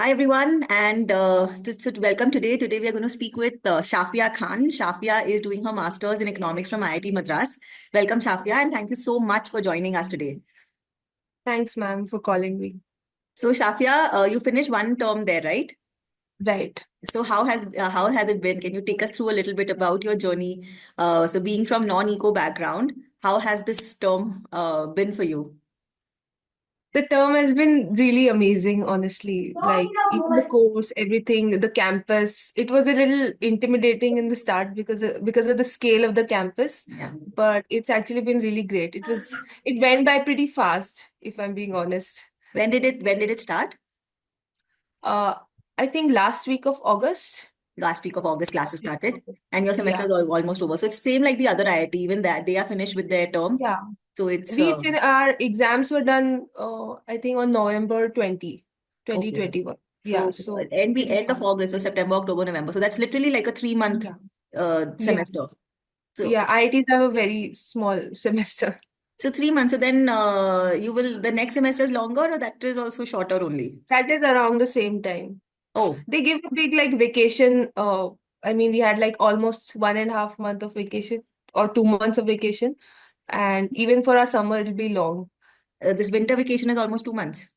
Hi everyone, and to welcome today. Today we are going to speak with Shafia Khan. Shafia is doing her masters in economics from IIT Madras. Welcome, Shafia, and thank you so much for joining us today. Thanks, ma'am, for calling me. So, Shafia, you finished one term there, right? Right. So, how has it been? Can you take us through a little bit about your journey? So, being from non-eco background, how has this term been for you? The term has been really amazing, honestly. Like, even the course, everything, the campus, it was a little intimidating in the start because of the scale of the campus, Yeah. but it's actually been really great. It went by pretty fast, if I'm being honest. When did it start? Uh, I think last week of August. Last week of August classes Yeah. started, and your semester Yeah. is almost over. So it's same like the other IIT, even that they are finished with their term. Yeah. So it's Our exams were done, I think on November 20, okay. 2021. Yeah, So so pretty end of fast. August, so September, October, November. So that's literally like a 3 month Yeah. Yeah. semester. So Yeah. IITs have a very small semester. 3 months. So then the next semester is longer, or that is also shorter only. That is around the same time. Oh, They give a big like vacation. I mean, we had like almost 1.5 month of vacation or 2 months of vacation. And even for our summer, it'll be long. this winter vacation is almost 2 months.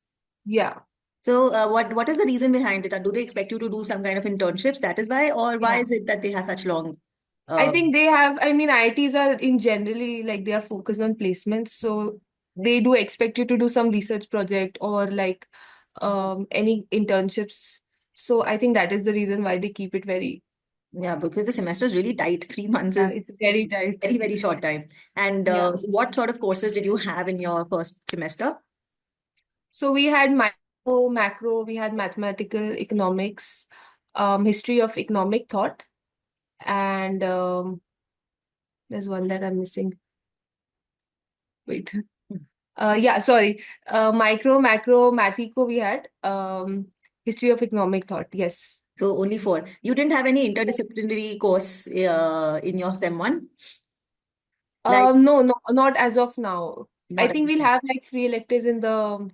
Yeah. So what is the reason behind it? Do they expect you to do some kind of internships? That is why, or why Yeah. is it that they have such long? I Uh, think they have, I mean, IITs are in generally like they are focused on placements. So they do expect you to do some research project or like any internships. So I think that is the reason why they keep it very, yeah, because the semester is really tight. 3 months yeah, is it's very tight. very, very short time. And Yeah. so what sort of courses did you have in your first semester? So we had micro, macro, we had mathematical economics, history of economic thought, and there's one that I'm missing. Wait. Yeah, sorry. Micro, macro, mathico we had. History of economic thought. Yes. So only four. You didn't have any interdisciplinary course in your SEM one? Like, No, no, not as of now. I not think we'll have like free electives in the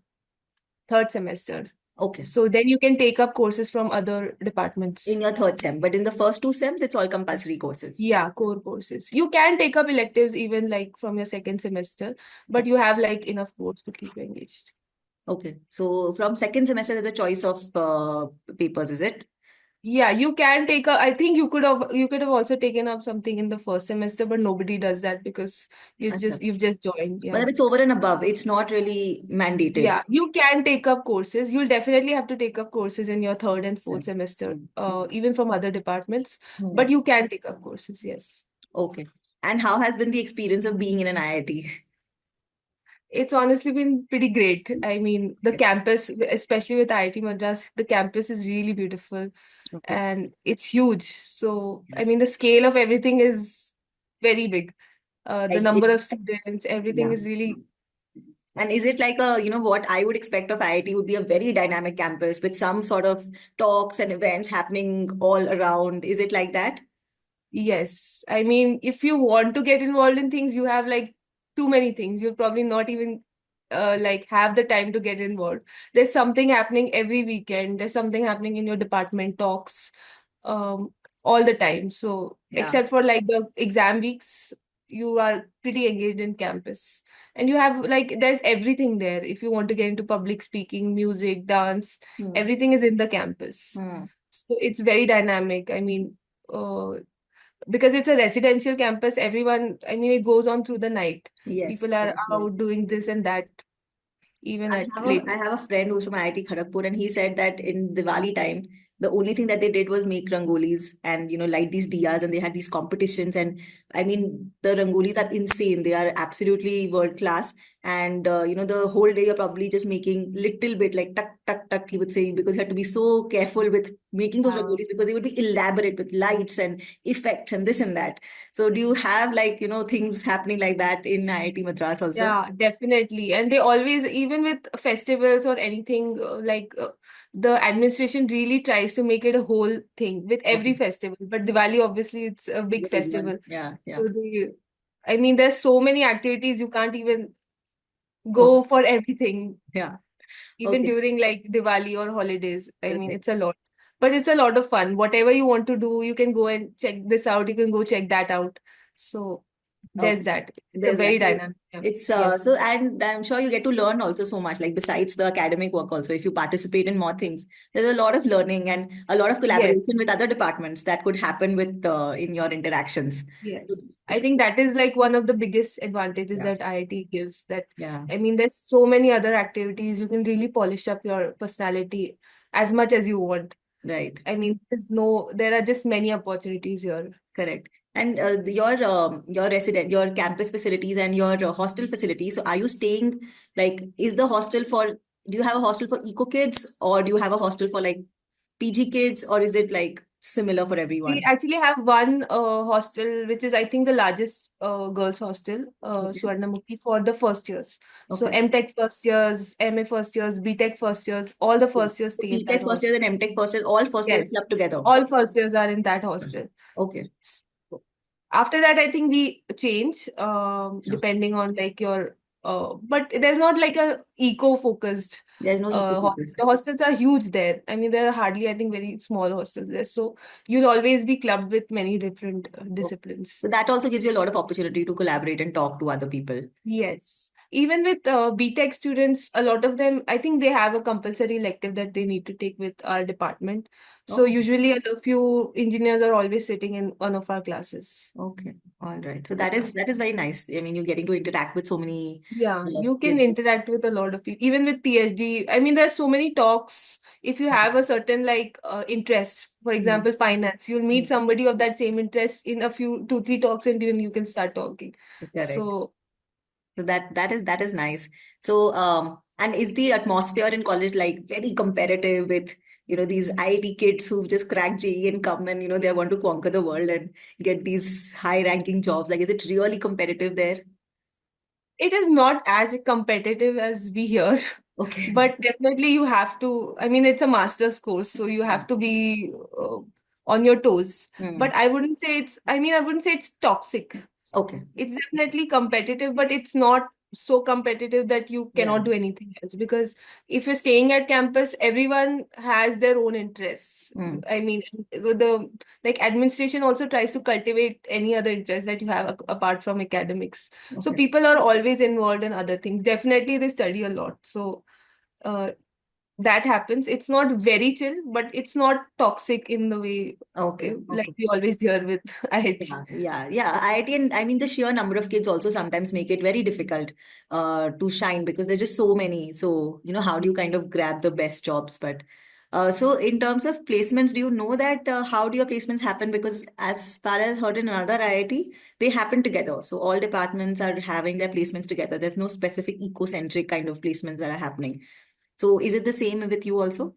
third semester. okay. So then you can take up courses from other In departments. your third SEM, but in the first two SEMs, it's all compulsory courses. Yeah, core courses. You can take up electives even like from your second semester, but you have like enough course to keep you engaged. Okay. So from second semester, there's a choice of papers, is it? Yeah, you can take a, I think you could have also taken up something in the first semester, but nobody does that because Achha. you've just joined. But Yeah. if it's over and above, it's not really mandated. Yeah, you can take up courses. You'll definitely have to take up courses in your third and fourth Hmm. semester, even from other departments, Hmm. but you can take up courses, yes. Okay. And how has been the experience of being in an IIT? It's honestly been pretty great. I mean, the campus, especially with IIT Madras, the campus is really beautiful Okay. and it's huge. So, I mean, the scale of everything is very big. The Like it, number of students, everything yeah. is really, And is it like what I would expect of IIT would be a very dynamic campus with some sort of talks and events happening all around? Is it like that? yes. I mean, if you want to get involved in things, you have like too many things. You'll probably not even like have the time to get involved. There's something happening every weekend. There's something happening in your department talks um, all the time. So Yeah. except for like the exam weeks, you are pretty engaged in campus. And you have like there's everything there. If you want to get into public speaking, music, dance, Hmm. everything is in the campus. Hmm. So it's very dynamic. I mean, uh, because it's a residential campus, everyone, I mean, it goes on through the night. Yes. People are Yes. out doing this and that, even I at have a late I night. have a friend who's from IIT Kharagpur, and he said that in Diwali time, the only thing that they did was make rangolis and light these diyas, and they had these competitions. And I mean, the rangolis are insane. They are absolutely world class. And the whole day you're probably just making little bit like tuck tuck tuck. He would say because you have to be so careful with making those Yeah. rangolis because they would be elaborate with lights and effects and this and that. So do you have like things happening like that in IIT Madras also? Yeah, definitely. And they always, even with festivals or anything, the administration really tries to make it a whole thing with every Okay. festival. But Diwali, obviously, it's a big The big one. festival. Yeah, yeah. So I mean, there's so many activities you can't even Okay. go for everything. Yeah. even Okay. during like Diwali or holidays. I mean, Correct. it's a lot, but it's a lot of fun. Whatever you want to do, you can go and check this out. You can go check that out. So there's Okay. that. It's a There's that. very dynamic. Yeah. It's Yes. so, and I'm sure you get to learn also so much, like besides the academic work also, if you participate in more things, there's a lot of learning and a lot of Yes. collaboration with other departments that could happen with in your interactions. So Yes. I it's, think that is like one of the biggest advantages yeah, that IIT gives. That yeah, I mean, there's so many other activities. You can really polish up your personality as much as you want. right. I mean, there are just many opportunities here. Correct. And your resident, your campus facilities and your hostel facilities. So are you staying like, is the hostel for, do you have a hostel for eco kids or do you have a hostel for like PG kids, or is it like similar for We everyone? actually have one hostel, which is I think the largest girls' hostel, Okay. Swarnamukhi, for the first years. So Okay. MTech first years, MA first years, BTech first years, all the Okay. first years So stay in that BTech first hostel. year and MTech first year, all first years Yes, clubbed together. all first years are in that hostel. Okay. So after that, I think we change depending on like your but there's not like a eco-focused There's no eco hostel. focus. The hostels are huge there. I mean, there are hardly, I think, very small hostels there. So you'll always be clubbed with many different Okay. disciplines. So that also gives you a lot of opportunity to collaborate and talk to other people. Yes. Even with BTech students, a lot of them, I think they have a compulsory elective that they need to take with our department. So Oh, usually a few engineers are always sitting in one of our classes. okay. All right. So Yeah. that is very nice. I mean, you're getting to interact with so many Yeah, you can kids. interact with a lot of people, even with PhD. I mean, there's so many talks. If you have a certain like interest, for Mm. example, finance, you'll meet Mm. somebody of that same interest in a few, two, three talks, and then you can start talking. Correct. So So that is nice. So and is the atmosphere in college like very competitive with these IIT kids who've just cracked JEE and come and they want to conquer the world and get these high ranking jobs? Like, is it really competitive there? it is not as competitive as we hear, Okay. but definitely you have to. I mean, it's a master's course, so you Yeah. have to be on your toes. Hmm. But I wouldn't say it's, I mean, I wouldn't say it's toxic. Okay. It's definitely competitive, but it's not so competitive that you Yeah. cannot do anything else. Because if you're staying at campus, everyone has their own interests. Hmm. I mean, the like administration also tries to cultivate any other interest that you have apart from academics. So Okay. people are always involved in other things. Definitely, they study a lot. So uh, that happens. It's not very chill, but it's not toxic in the way Okay. like Okay. we always hear with IIT. Yeah, yeah, yeah. IIT, and I mean the sheer number of kids also sometimes make it very difficult to shine because there's just so many. So, how do you kind of grab the best jobs? But so in terms of placements, do you know that how do your placements happen? Because as far as heard in another IIT, they happen together. So all departments are having their placements together. There's no specific eco-centric kind of placements that are happening. So is it the same with you also?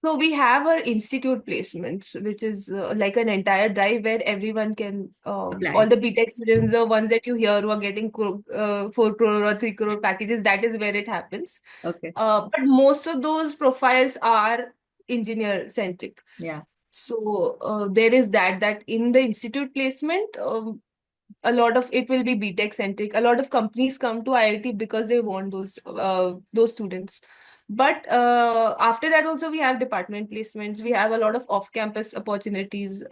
So we have our institute placements, which is like an entire drive where everyone can, all Apply. the BTech students, the ones that you hear who are getting 4 crore or 3 crore packages, that is where it happens. Okay. But most of those profiles are engineer centric. Yeah. So there is that in the institute placement, a lot of it will be BTech centric. A lot of companies come to IIT because they want those students. But after that also we have department placements. We have a lot of off-campus opportunities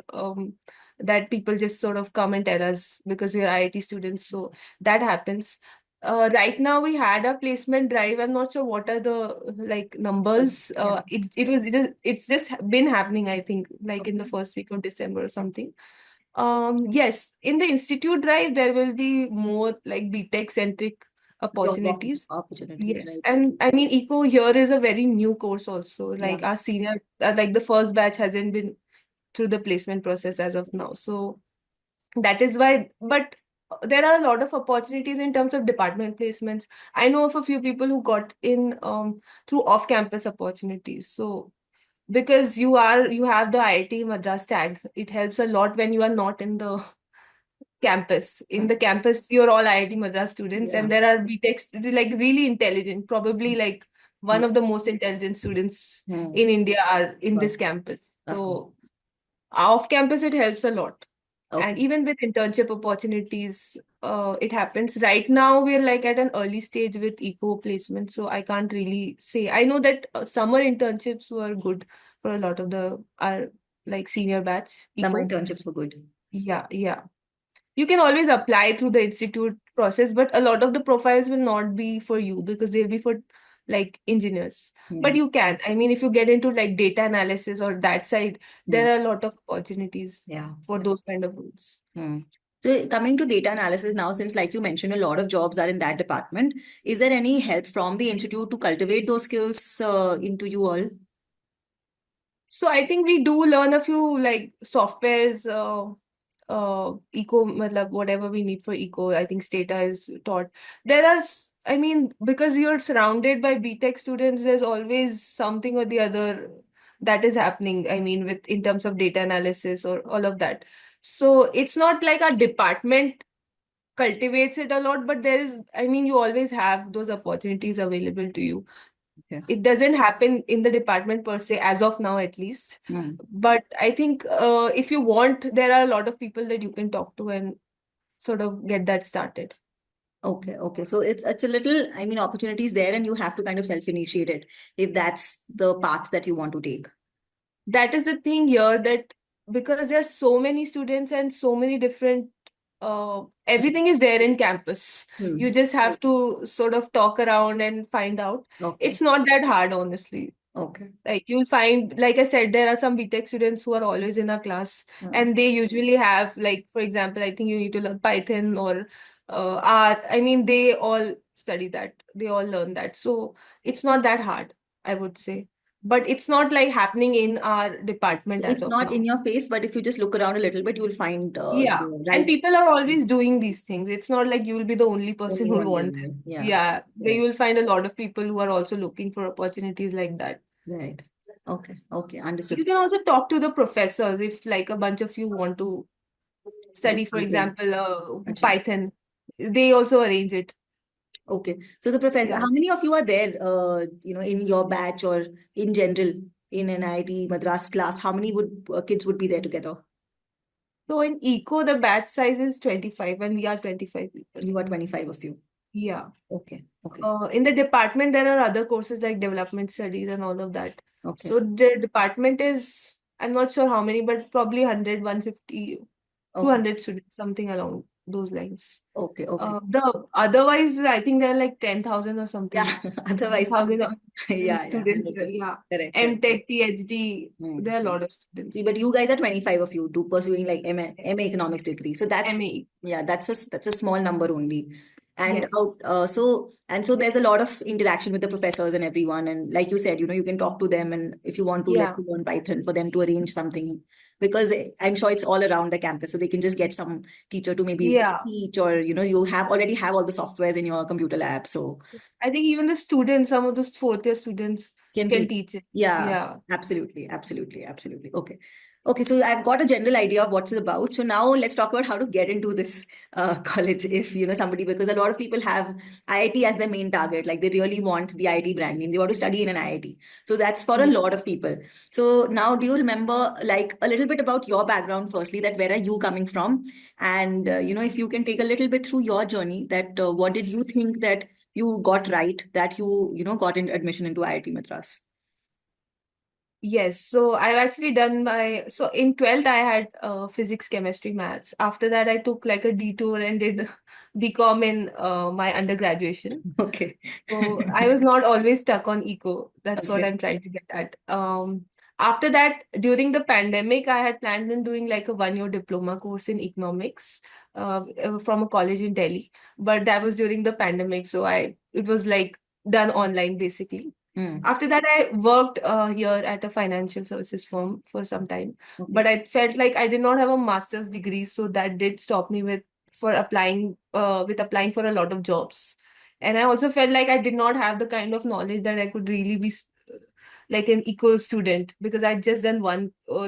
that people just sort of come and tell us because we are IIT students. So that happens. Right now we had a placement drive. I'm not sure what are the like numbers. Yeah. It's just been happening, I think, like in the Okay. first week of December or something. Yes, in the institute drive, there will be more like BTech centric Job opportunities. opportunities, Yes, right? and I mean, Eco here is a very new course also. Yeah. Like our senior, like the first batch hasn't been through the placement process as of now. So that is why, but there are a lot of opportunities in terms of department placements. I know of a few people who got in through off-campus opportunities. So because you have the IIT Madras tag, it helps a lot when you are not in the campus. In Hmm. the campus, you're all IIT Madras students, Yeah. and there are BTechs like really intelligent, probably like Hmm. one of the most intelligent students Hmm. in India are in Well, this campus. of course. So off campus, it helps a lot. And Okay. even with internship opportunities, it happens. Right now, we're like at an early stage with eco placement, so I can't really say. I know that summer internships were good for a lot of the our like senior batch Summer eco. internships were good. Yeah, yeah. You can always apply through the institute process, but a lot of the profiles will not be for you because they'll be for like engineers. But Hmm. you can. I mean, if you get into like data analysis or that side, Hmm. there are a lot of opportunities Yeah. for those kind of roles. Hmm. So coming to data analysis now, since like you mentioned, a lot of jobs are in that department, is there any help from the institute to cultivate those skills into you all? So I think we do learn a few like softwares, eco, matlab, whatever we need for eco. I think Stata is taught. I mean, because you're surrounded by BTech students, there's always something or the other that is happening. I mean, with in terms of data analysis or all of that. So it's not like our department cultivates it a lot, but there is, I mean, you always have those opportunities available to you. Okay. It doesn't happen in the department per se, as of now at least. Hmm. But I think if you want, there are a lot of people that you can talk to and sort of get that started. Okay, okay. So it's a little, I mean, opportunities there, and you have to kind of self-initiate it if that's the path that you want to take. That is the thing here, that because there are so many students and so many different everything is there in campus. You Hmm. just have to sort of talk around and find out. Okay, It's not that hard, honestly. okay. Like you'll find, like I said, there are some BTech students who are always in our class, Hmm. and they usually have, like, for example, I think you need to learn Python or art. I mean, they all study that. They all learn that. So it's not that hard, I would say. But it's not like happening in our So department as it's of not in now. your face, but if you just look around a little bit, you'll find Yeah. the And right. people are always doing these things. It's not like you'll be the only person Only who'll one want doing this. it. Yeah. Yeah. They Right. you'll find a lot of people who are also looking for opportunities like that. Right. Okay. Okay. Understood. You can also talk to the professors if like a bunch of you want to Do study, for something. example, Acha. Python. They also arrange it. Okay. So the professor, how Yes. many of you are there, in your batch or in general in an IIT Madras class? How many would kids would be there together? So in Eco, the batch size is 25 and we are 25 people. You are 25 of you. Yeah. Okay. Okay. In the department, there are other courses like development studies and all of that. Okay. So the department is, I'm not sure how many, but probably 100, 150, two Okay. hundred students, something along those lines. Okay. Okay. The otherwise, I think there are like 10,000 or Yeah. something. Otherwise, 1,000 yeah, yeah, students. 100%. Yeah. Correct. Correct. MTech, PhD, Hmm. there are a Hmm. lot of students. See, but you guys are 25 of you do pursuing like MA Yes. economics degree. So that's, MAE. yeah, that's a small number only. And Yes. so there's a lot of interaction with the professors and everyone. And like you said, you can talk to them, and if you want to, let's Yeah. say, learn Python for them to arrange something, because I'm sure it's all around the campus. So they can just get some teacher to maybe Yeah. teach, or you already have all the softwares in your computer lab. So I think even the students, some of those fourth year students can can teach. teach it. Yeah, Yeah. absolutely, absolutely, absolutely. Okay. Okay, so I've got a general idea of what's it about. So now let's talk about how to get into this college if somebody, because a lot of people have IIT as their main target. Like they really want the IIT brand name. They want to study in an IIT. So that's for a Yeah. lot of people. So now do you remember like a little bit about your background firstly, that where are you coming from? And if you can take a little bit through your journey, that what did you think that you got right, that got in admission into IIT Madras? Yes, so I've actually done so in 12th I had physics, chemistry, maths. After that I took like a detour and did BCom in my undergraduation. Okay. So I was not always stuck on eco. That's what Okay. I'm trying to get at. After that, during the pandemic, I had planned on doing like a 1 year diploma course in economics from a college in Delhi. But that was during the pandemic, so it was like done online basically. Hmm. After that, I worked here at a financial services firm for some time, Okay. but I felt like I did not have a master's degree, so that did stop me with applying for a lot of jobs. And I also felt like I did not have the kind of knowledge that I could really be like an eco student, because I just done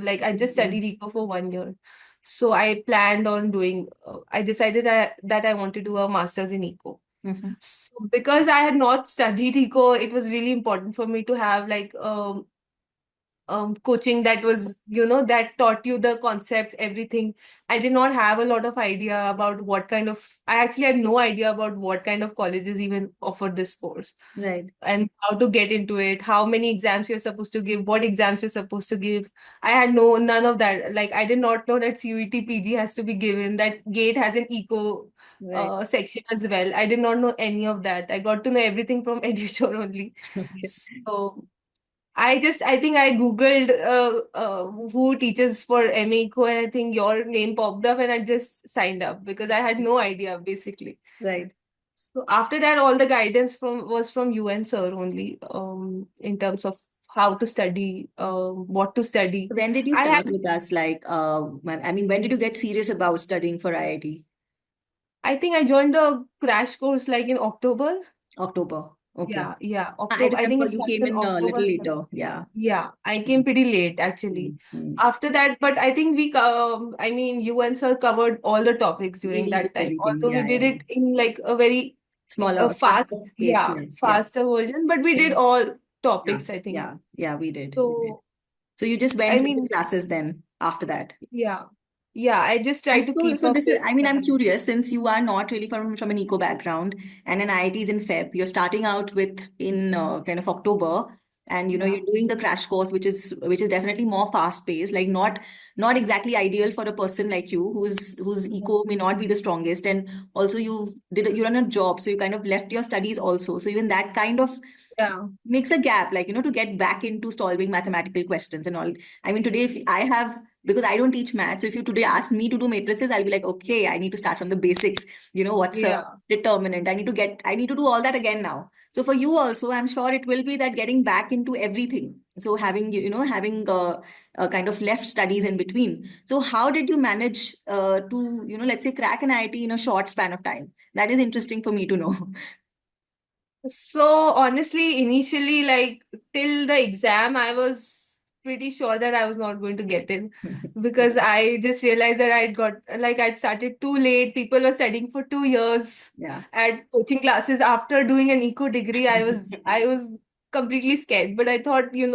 like I just Mhm. studied eco for 1 year. So I planned on I decided that I want to do a master's in eco. Mhm. So because I had not studied eco, it was really important for me to have like coaching that was, that taught you the concepts, everything. I did not have a lot of idea about I actually had no idea about what kind of colleges even offer this course Right. and how to get into it, how many exams you're supposed to give, what exams you're supposed to give. I had none of that. Like, I did not know that CUET PG has to be given, that GATE has an eco Right. section as well. I did not know any of that. I got to know everything from EduShore only. Okay. So I think I Googled who teaches for MECO, and I think your name popped up and I just signed up because I had no idea basically. Right. So after that, all the guidance was from UN sir only, in terms of how to study, what to study. When did you I start had, with us? Like, I mean, when did you get serious about studying for IIT? I think I joined the crash course like in October. October. Okay. Yeah, I October. I think remember it you starts came in in a little October. later. Yeah. Yeah, I came Mm, pretty late actually. mm. After that, but I think I mean, you and sir covered all the topics during We did that time. everything. Although we Yeah, did yeah. it in like a very Smaller, fast, faster pace. Yeah, yeah. faster version, but we did Yeah, all yeah, topics, I think. yeah, yeah, we did. We did. So, So you just I went with the mean, classes then after that. yeah, yeah, I just And try to so, keep so up this is, with. I mean, I'm curious, since you are not really from an eco background and an IIT is in Feb, you're starting out with in kind of October, and Yeah, you're doing the crash course, which is definitely more fast paced, like not exactly ideal for a person like you whose yeah, eco may not be the strongest, and also you run a job, so you kind of left your studies also, so even that kind of yeah, makes a gap, like, to get back into solving mathematical questions and all. I mean, today, if I have, because I don't teach math, so if you today ask me to do matrices, I'll be like, okay, I need to start from the basics. What's a yeah. determinant? I need to do all that again now. So for you also, I'm sure it will be that getting back into everything. So having a kind of left studies in between. So how did you manage to, let's say, crack an IIT in a short span of time? That is interesting for me to know. So honestly, initially, like till the exam, I was pretty sure that I was not going to get in because I just realized that I'd started too late. People were studying for 2 years Yeah. at coaching classes after doing an eco degree. I was completely scared, but I thought, you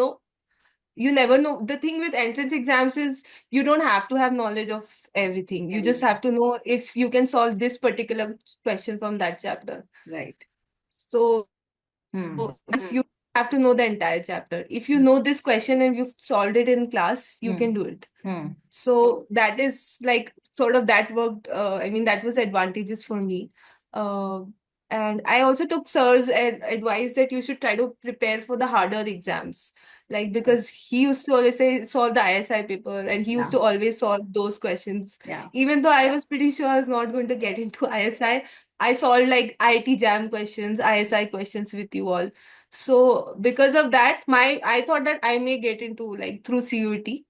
never know. The thing with entrance exams is you don't have to have knowledge of everything. You just Everything. have to know if you can solve this particular question from that chapter. Right. So Hmm. if you have to know the entire chapter. If you know this question and you've solved it in class, you Hmm. can do it. Hmm. So that is like sort of that worked. I mean, that was advantages for me. Uh, and I also took sir's advice that you should try to prepare for the harder exams. Like, because he used to always say, solve the ISI paper, and he used Yeah. to always solve those questions. Yeah. Even though I was pretty sure I was not going to get into ISI, I solved like IT jam questions, ISI questions with you all. So because of that, I thought that I may get into like through CUET.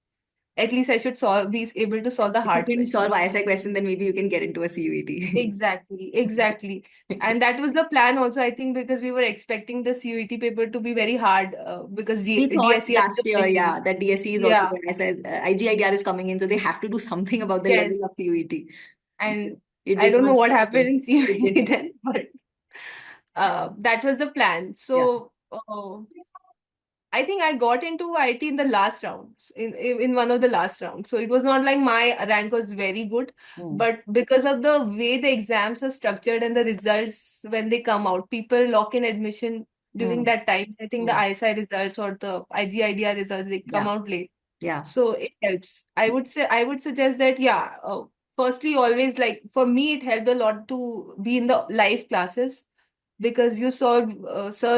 At least I should be able to solve the If you hard can solve questions. ISI question, then maybe you can get into a CUET. Exactly, exactly. And that was the plan also, I think, because we were expecting the CUET paper to be very hard because We the thought DSE has last just year, ending. yeah, that DSE is also Yeah, the ISI, IGIDR is coming in, so they have to do something about the level yes. of CUET. And It I did don't know not what happened happen. in It CUET didn't. then, but that was the plan. Yeah. So I think I got into IT in the last rounds, in one of the last rounds. So it was not like my rank was very good, Hmm. but because of the way the exams are structured and the results when they come out, people lock in admission during Hmm. that time. I think the Hmm. ISI results or the IGIDR results, they come Yeah. out late. Yeah. So it helps. I would suggest that, yeah, firstly, always, like for me, it helped a lot to be in the live classes because you sir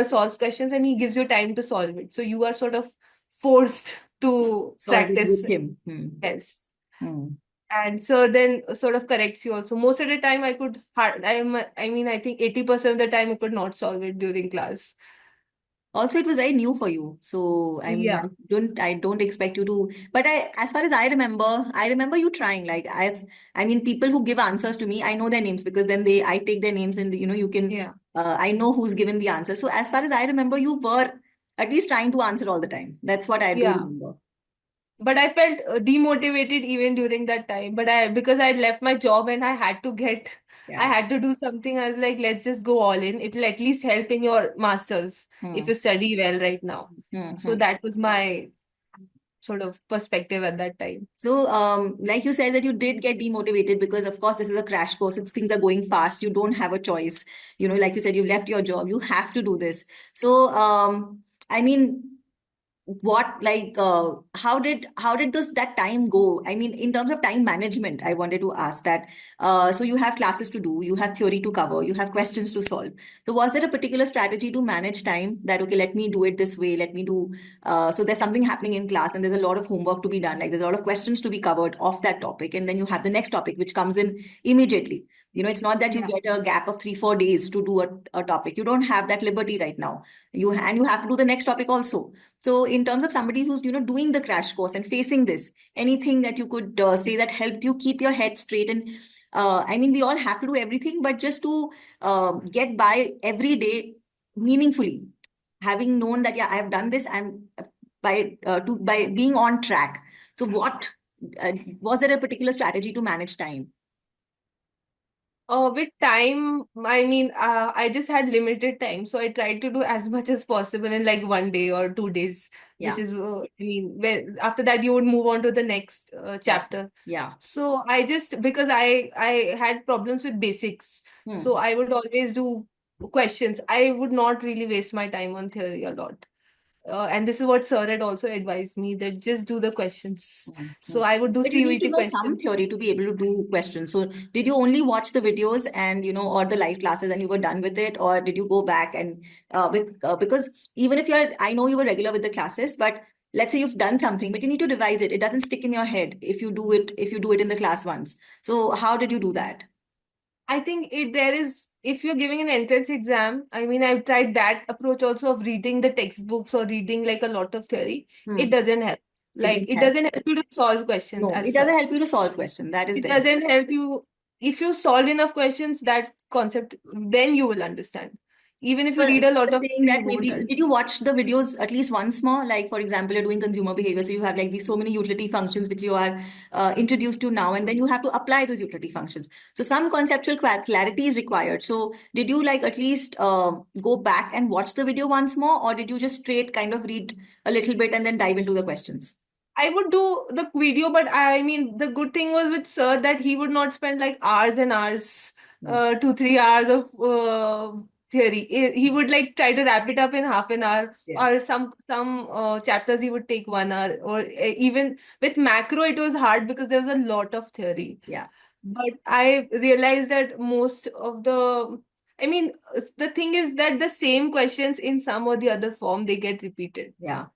solves questions and he gives you time to solve it. So you are sort of forced to Solve it practice. with him. Hmm. Yes. Hmm. And so then sort of corrects you also. Most of the time I mean, I think 80% of the time I could not solve it during class. Also, it was very new for you. So, I mean, Yeah. I don't expect you to, but as far as I remember you trying, like, I mean, people who give answers to me, I know their names because then I take their names and, you can, Yeah. I know who's given the answer. So, as far as I remember, you were at least trying to answer all the time. That's what I do Yeah. remember. But I felt demotivated even during that time. But because I had left my job and I Yeah. had to do something. I was like, let's just go all in. It'll at least help in your masters if Hmm. you study well right now. Hmm. So Hmm. that was my sort of perspective at that time. So, like you said that you did get demotivated because, of course, this is a crash course. Things are going fast. You don't have a choice. Like you said, you left your job. You have to do this. So, I mean, how did that time go? I mean, in terms of time management, I wanted to ask that. So you have classes to do, you have theory to cover, you have questions to solve. So was there a particular strategy to manage time that, okay, let me do it this way, let me do, so there's something happening in class and there's a lot of homework to be done, like there's a lot of questions to be covered of that topic, and then you have the next topic which comes in immediately. It's not that you Yeah. get a gap of 3 4 days to do a topic. You don't have that liberty right now. You have to do the next topic also. So in terms of somebody who's doing the crash course and facing this, anything that you could say that helped you keep your head straight, and I mean, we all have to do everything, but just to get by every day meaningfully, having known that, yeah, I have done this, and by being on track. So what was there a particular strategy to manage time? With time, I mean, I just had limited time, so I tried to do as much as possible in like 1 day or 2 days, which Yeah, is, I mean, after that you would move on to the next yeah, chapter. yeah. So I just, because I had problems with basics, so Hmm. I would always do questions. I would not really waste my time on theory a lot. And this is what sir had also advised me, that just do the questions. Mm, So mm. I would do But you need to CUET know some questions. theory to be able to do questions. So did you only watch the videos and, or the live classes and you were done with it? Or did you go back and, because even if I know you were regular with the classes, but let's say you've done something, but you need to revise it. It doesn't stick in your head if you do it in the class once. So how did you do that? I think there is, if you're giving an entrance exam, I mean, I've tried that approach also of reading the textbooks or reading like a lot of theory. It Hmm. doesn't help. It Like, didn't it help. doesn't help you to solve questions No, as it doesn't such. help you to solve question. That is It there. doesn't help you. If you solve enough questions, that concept, then you will understand. Even if you read So a lot you're of saying theory, that you won't maybe, did understand. you watch the videos at least once more? Like, for example, you're doing consumer behavior. So you have like these so many utility functions which you are introduced to now, and then you have to apply those utility functions. So some conceptual clarity is required. So did you like at least go back and watch the video once more, or did you just straight kind of read a little bit and then dive into the questions? I would do the video, but I mean, the good thing was with Sir that he would not spend like hours and hours, Hmm. 2 3 hours of theory. He would like try to wrap it up in half an hour, Yeah. or some chapters he would take 1 hour, or even with macro it was hard because there was a lot of theory. Yeah. But I realized that most of the, I mean, the thing is that the same questions in some or the other form they get repeated. Yeah.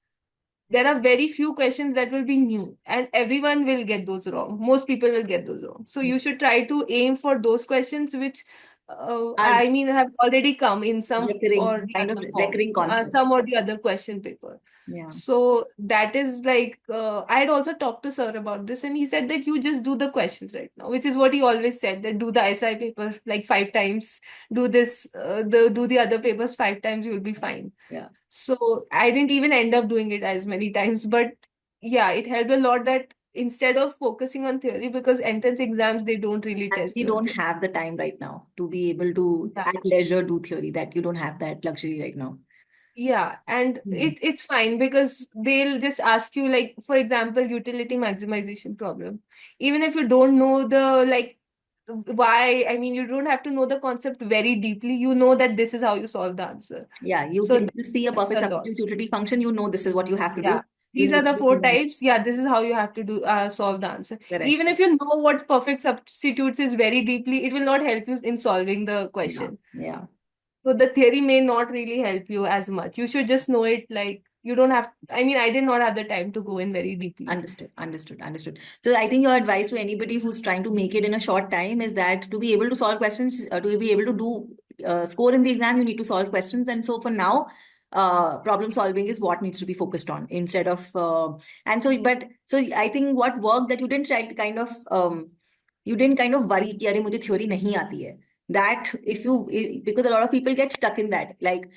There are very few questions that will be new, and everyone will get those wrong. Most people will get those wrong. So you should try to aim for those questions which, Are I mean, have already come in some or recurring, the kind of other form, recurring concepts. some or the other question paper. Yeah. So that is like, I had also talked to sir about this, and he said that you just do the questions right now, which is what he always said, that do the SI paper like 5 times, do this, do the other papers 5 times, you'll be fine. Yeah. So I didn't even end up doing it as many times, but yeah, it helped a lot that instead of focusing on theory, because entrance exams, they don't really test Actually you on don't theory. have the time right now to be able to Yeah. at leisure do theory, that you don't have that luxury right now. Yeah, and Hmm. it's fine because they'll just ask you, like, for example, utility maximization problem. Even if you don't know the like why, I mean, you don't have to know the concept very deeply. You know that this is how you solve the answer. Yeah, you So can, that if you see a helps perfect a lot. substitute utility function, this is what you have to do. Yeah. You These are need the to four do types. Yeah, this is how you have to do solve the answer. correct. Even if you know what perfect substitutes is very deeply, it will not help you in solving the Yeah, question. yeah. So the theory may not really help you as much. You should just know it, like you don't have, I mean, I did not have the time to go in very deeply. Understood, understood, understood. So I think your advice to anybody who's trying to make it in a short time is that to be able to solve questions, to be able to do score in the exam, you need to solve questions. And so for now, problem solving is what needs to be focused on instead of, and so, but so I think what worked, that you didn't try to kind of, you didn't kind of worry कि अरे मुझे theory नहीं आती है. That because a lot of people get stuck in that, like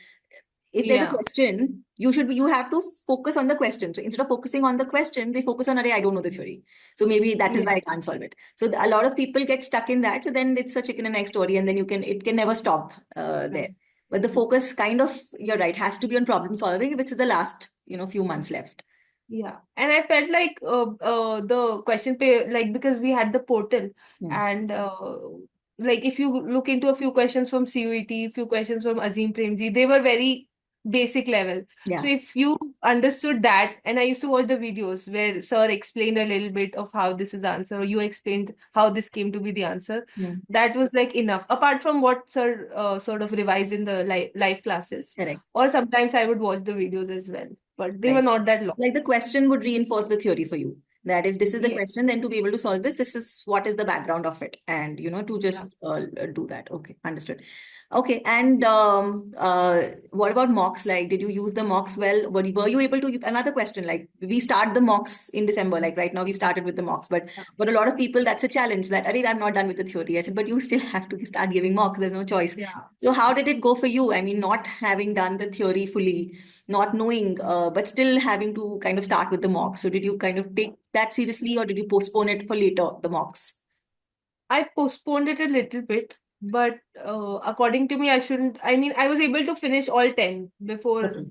if there's a Yeah. question, you have to focus on the question. So instead of focusing on the question, they focus on, I don't know the theory. So maybe that is why Yeah. I can't solve it. So a lot of people get stuck in that. So then it's a chicken and egg story, and then it can never stop there. But the focus kind of, you're right, has to be on problem solving, which is the last, few months left. Yeah, and I felt like the question pay like because we had the portal Hmm. and like if you look into a few questions from CUET, few questions from Azim Premji, they were very basic level. So Yeah. if you understood that, and I used to watch the videos where sir explained a little bit of how this is the answer, you explained how this came to be the answer. Hmm. That was like enough. Apart from what sir sort of revised in the live classes, Correct. or sometimes I would watch the videos as well, but they were Right. not that long. Like the question would reinforce the theory for you. That if this is the Yeah, question, then to be able to solve this, this is what is the background of it. And, to yeah. just do that. Okay, understood. Okay, and what about mocks? Like, did you use the mocks well? Were you able to use another question? Like, we start the mocks in December. Like right now, we've started with the mocks, but Yeah. for a lot of people, that's a challenge. That, Arey, I'm not done with the theory. I said, but you still have to start giving mocks. There's no choice. Yeah. So, how did it go for you? I mean, not having done the theory fully, not knowing, but still having to kind of start with the mocks. So, did you kind of take that seriously, or did you postpone it for later, the mocks? I postponed it a little bit, but according to me, I shouldn't. I mean, I was able to finish all 10 before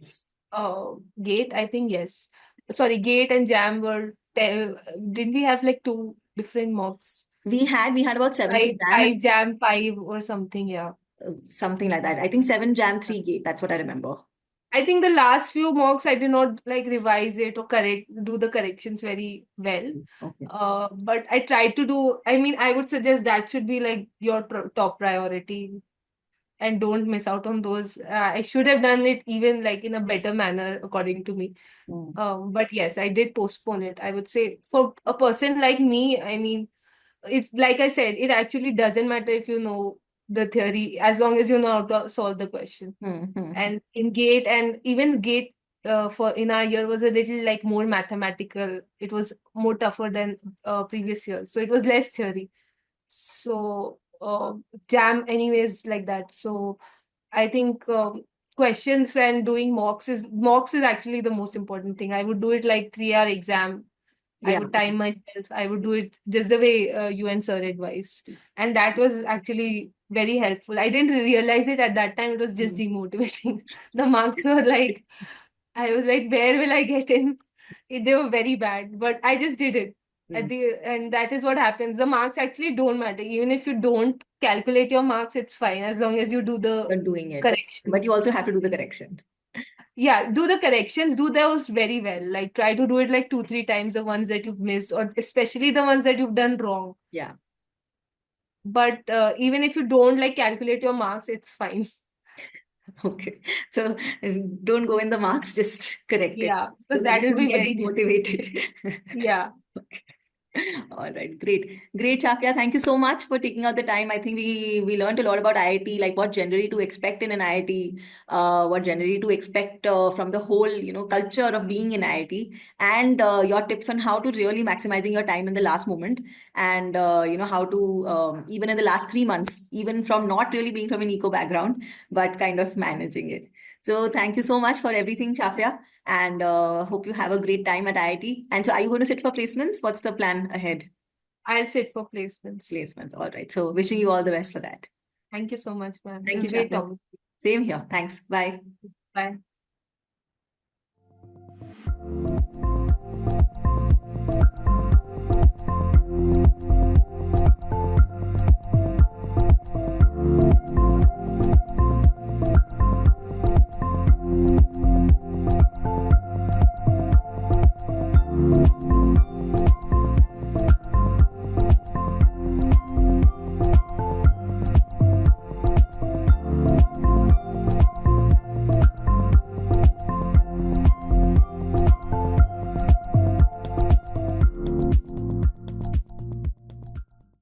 Okay. GATE. I think yes. Sorry, GATE and JAM were 10. Didn't we have like two different mocks? We had about seven for jam and Five JAM, five or something. Yeah. something like that. I think seven jam, three gate. That's what I remember. I think the last few mocks I did not like revise it or do the corrections very well. Okay. But I tried to do, I mean, I would suggest that should be like your top priority and don't miss out on those. I should have done it even like in a better manner, according to me. Mm. But yes, I did postpone it. I would say for a person like me, I mean, it's like I said, it actually doesn't matter if you know the theory as long as you know how to solve the question. Hmm. And in GATE and even GATE for in our year was a little like more mathematical. It was more tougher than previous year, so it was less theory. So jam anyways like that. So I think questions and doing mocks is actually the most important thing. I would do it like 3 hour exam. I Yeah. would time myself. I would do it just the way you and sir advised. And that was actually very helpful. I didn't realize it at that time. It was just Mm. demotivating. The marks were like, I was like, where will I get in? They were very bad, but I just did it. Mm. And that is what happens. The marks actually don't matter. Even if you don't calculate your marks, it's fine as long as you do the You're doing it, but you corrections. also have to do the correction. Yeah, do the corrections, do those very well. Like try to do it like 2, 3 times the ones that you've missed, or especially the ones that you've done wrong. Yeah. But even if you don't like calculate your marks, it's fine. Okay. So don't go in the marks, just correct it Yeah, so because that that you will don't be get very demotivated. yeah. Okay. All right, great. Great, Shafia. Thank you so much for taking out the time. I think we learned a lot about IIT, like what generally to expect in an IIT, what generally to expect from the whole, culture of being in IIT, and your tips on how to really maximizing your time in the last moment, and how to even in the last 3 months, even from not really being from an eco background, but kind of managing it. So thank you so much for everything, Shafia, and hope you have a great time at IIT. And so, are you going to sit for placements? What's the plan ahead? I'll sit for placements. Placements. All right. So, wishing you all the best for that. Thank you so much, ma'am. It Thank was you, great Shafia. talking. Same here. Thanks. Bye. Bye.